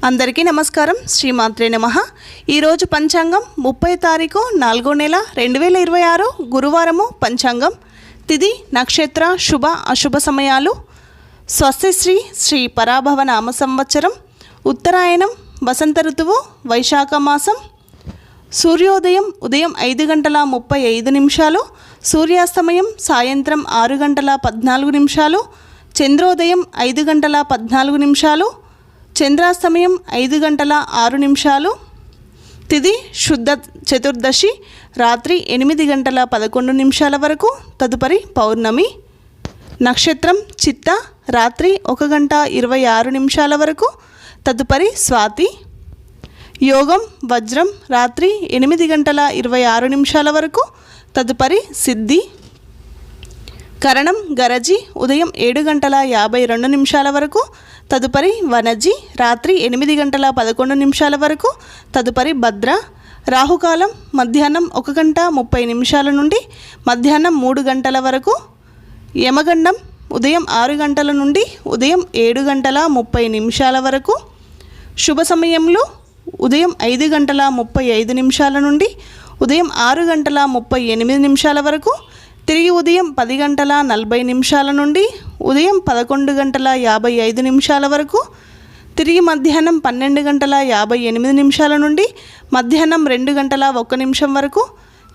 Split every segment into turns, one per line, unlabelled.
అందరికీ నమస్కారం. శ్రీమాత్రే నమః. ఈరోజు పంచాంగం 30 తారీఖు 4వ నెల 2026 గురువారము. పంచాంగం తిథి నక్షత్ర శుభ అశుభ సమయాలు. స్వస్తి శ్రీ పరాభవ నామ సంవత్సరం, ఉత్తరాయణం, వసంత ఋతువు, వైశాఖ మాసం. సూర్యోదయం ఉదయం 5 గంటల 35 నిమిషాలు, సూర్యాస్తమయం సాయంత్రం 6 గంటల 14 నిమిషాలు, చంద్రోదయం 5 గంటల 14 నిమిషాలు, చంద్రాస్తమయం 5 గంటల 6 నిమిషాలు. తిథి శుద్ధ చతుర్దశి రాత్రి 8 గంటల 11 నిమిషాల వరకు, తదుపరి పౌర్ణమి. నక్షత్రం చిత్త రాత్రి 1 గంట 26 నిమిషాల వరకు, తదుపరి స్వాతి. యోగం వజ్రం రాత్రి 8 గంటల 26 నిమిషాల వరకు, తదుపరి సిద్ధి. కరణం గరజి ఉదయం 7 గంటల 52 నిమిషాల వరకు, తదుపరి వనజి రాత్రి 8 గంటల 11 నిమిషాల వరకు, తదుపరి భద్ర. రాహుకాలం మధ్యాహ్నం 1 గంట 30 నిమిషాల నుండి మధ్యాహ్నం 3 గంటల వరకు. యమగండం ఉదయం 6 గంటల నుండి ఉదయం 7 గంటల 30 నిమిషాల వరకు. శుభ సమయంలో ఉదయం 5 గంటల 35 నిమిషాల నుండి ఉదయం 6 గంటల 38 నిమిషాల వరకు. తిరిగి ఉదయం 10 గంటల 40 నిమిషాల నుండి ఉదయం 11 గంటల 55 నిమిషాల వరకు. తిరిగి మధ్యాహ్నం 12 గంటల 58 నిమిషాల నుండి మధ్యాహ్నం 2 గంటల 1 నిమిషం వరకు.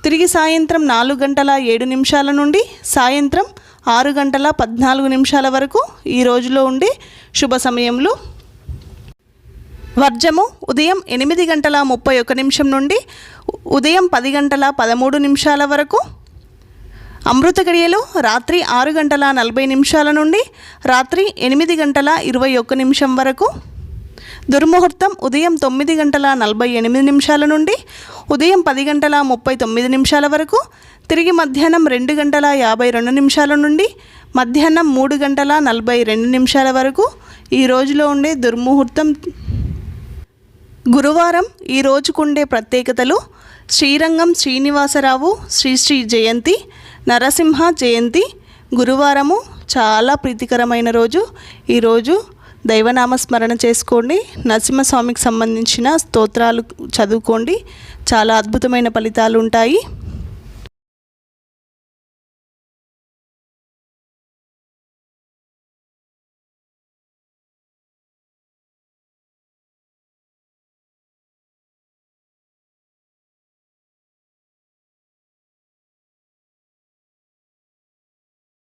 తిరిగి సాయంత్రం 4 గంటల 7 నిమిషాల నుండి సాయంత్రం 6 గంటల 14 నిమిషాల వరకు ఈ రోజులో ఉండే శుభ సమయంలో. వర్జము ఉదయం 8 గంటల 31 నిమిషం నుండి ఉదయం 10 గంటల 13 నిమిషాల వరకు. అమృత గడియలు రాత్రి 6 గంటల 40 నిమిషాల నుండి రాత్రి 8 గంటల 21 నిమిషం వరకు. దుర్ముహూర్తం ఉదయం 9 గంటల 48 నిమిషాల నుండి ఉదయం 10 గంటల 39 నిమిషాల వరకు. తిరిగి మధ్యాహ్నం 2 గంటల 52 నిమిషాల నుండి మధ్యాహ్నం 3 గంటల 42 నిమిషాల వరకు ఈ రోజులో ఉండే దుర్ముహూర్తం. గురువారం ఈ రోజుకుండే ప్రత్యేకతలు: శ్రీరంగం శ్రీనివాసరావు శ్రీ జయంతి, నరసింహ జయంతి. గురువారము చాలా ప్రీతికరమైన రోజు. ఈరోజు దైవనామస్మరణ చేసుకోండి, నరసింహస్వామికి సంబంధించిన స్తోత్రాలు చదువుకోండి, చాలా అద్భుతమైన ఫలితాలు ఉంటాయి.